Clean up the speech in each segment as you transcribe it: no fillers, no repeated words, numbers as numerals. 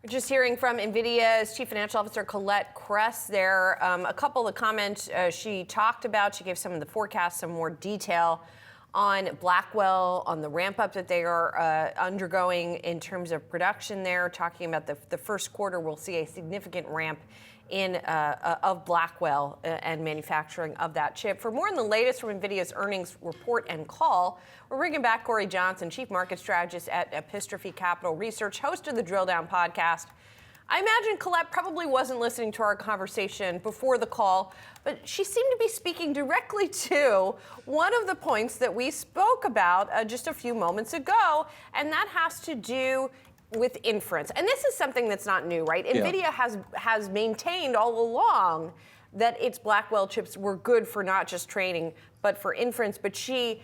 Just hearing from NVIDIA's Chief Financial Officer, Colette Kress there. A couple of comments she talked about. She gave some of the forecasts, some more detail on Blackwell, on the ramp up that they are undergoing in terms of production there, talking about the first quarter we'll see a significant ramp of Blackwell and manufacturing of that chip. For more on the latest from NVIDIA's earnings report and call, we're bringing back Cory Johnson, Chief Market Strategist at Epistrophy Capital Research, host of the Drill Down podcast. I imagine Colette probably wasn't listening to our conversation before the call, but she seemed to be speaking directly to one of the points that we spoke about just a few moments ago, and that has to do with inference. And this is something that's not new, right? Yeah. NVIDIA has maintained all along that its Blackwell chips were good for not just training, but for inference. But she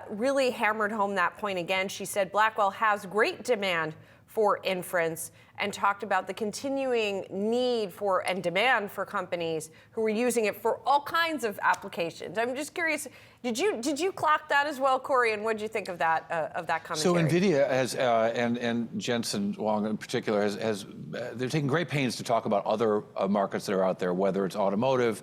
really hammered home that point again. She said Blackwell has great demand for inference and talked about the continuing need for and demand for companies who are using it for all kinds of applications. I'm just curious, did you clock that as well, Cory? And what did you think of that commentary? So NVIDIA has, and Jensen Huang in particular, they're taking great pains to talk about other markets that are out there, whether it's automotive,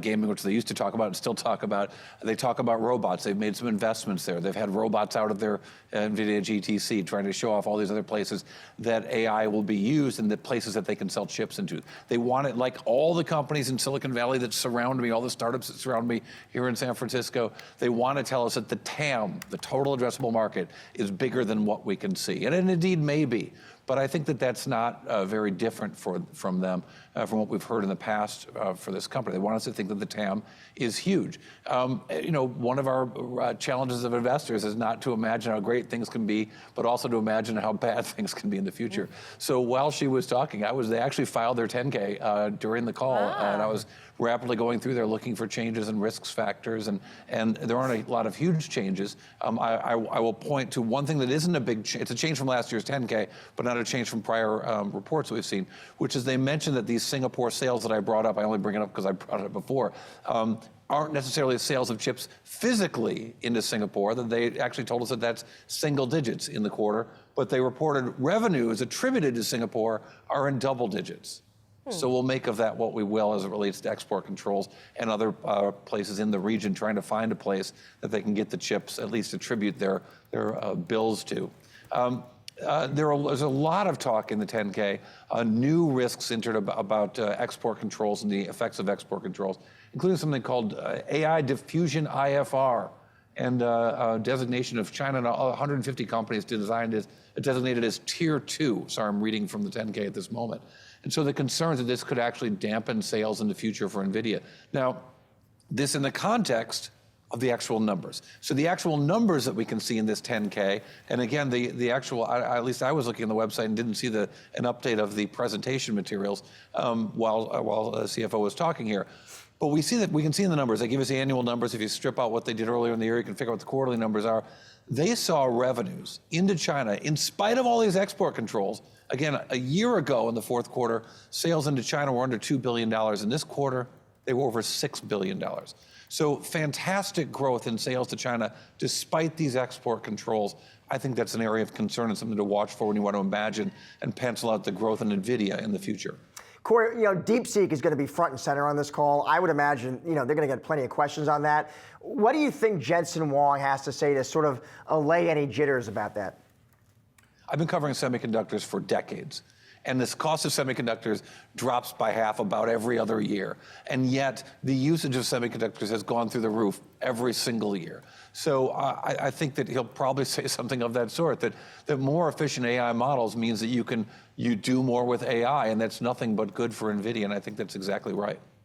gaming, which they used to talk about and still talk about. They talk about robots. They've made some investments there. They've had robots out of their Nvidia GTC trying to show off all these other places that AI will be used and the places that they can sell chips into. They want it like all the companies in Silicon Valley that surround me, all the startups that surround me here in San Francisco. They want to tell us that the TAM, the total addressable market, is bigger than what we can see. And it indeed may be. But I think that that's not very different from them, from what we've heard in the past for this company. They want us to think that the TAM is huge. One of our challenges of investors is not to imagine how great things can be, but also to imagine how bad things can be in the future. So while she was talking, they actually filed their 10K during the call, and I was rapidly going through there looking for changes and risks factors, and there aren't a lot of huge changes. I will point to one thing that isn't a big change. It's a change from last year's 10K, but not a change from prior reports that we've seen, which is they mentioned that these Singapore sales that I brought up, I only bring it up because I brought it up before, aren't necessarily sales of chips physically into Singapore, that they actually told us that that's single digits in the quarter, but they reported revenues attributed to Singapore are in double digits. So we'll make of that what we will as it relates to export controls and other places in the region trying to find a place that they can get the chips, at least attribute their bills to. There's a lot of talk in the 10K, new risks entered about export controls and the effects of export controls, including something called AI diffusion IFR, and a designation of China and 150 companies designated as Tier 2. Sorry, I'm reading from the 10K at this moment. And so the concerns that this could actually dampen sales in the future for NVIDIA. Now, this in the context of the actual numbers. So the actual numbers that we can see in this 10K, and again, the actual, at least I was looking on the website and didn't see an update of the presentation materials while the CFO was talking here. But we can see in the numbers, they give us the annual numbers. If you strip out what they did earlier in the year, you can figure out what the quarterly numbers are. They saw revenues into China, in spite of all these export controls. Again, a year ago in the fourth quarter, sales into China were under $2 billion. In this quarter, they were over $6 billion. So fantastic growth in sales to China, despite these export controls. I think that's an area of concern and something to watch for when you want to imagine and pencil out the growth in NVIDIA in the future. Cory, DeepSeek is going to be front and center on this call. I would imagine, they're going to get plenty of questions on that. What do you think Jensen Huang has to say to sort of allay any jitters about that? I've been covering semiconductors for decades, and this cost of semiconductors drops by half about every other year. And yet, the usage of semiconductors has gone through the roof every single year. So I think that he'll probably say something of that sort, that more efficient AI models means that you do more with AI, and that's nothing but good for NVIDIA, and I think that's exactly right.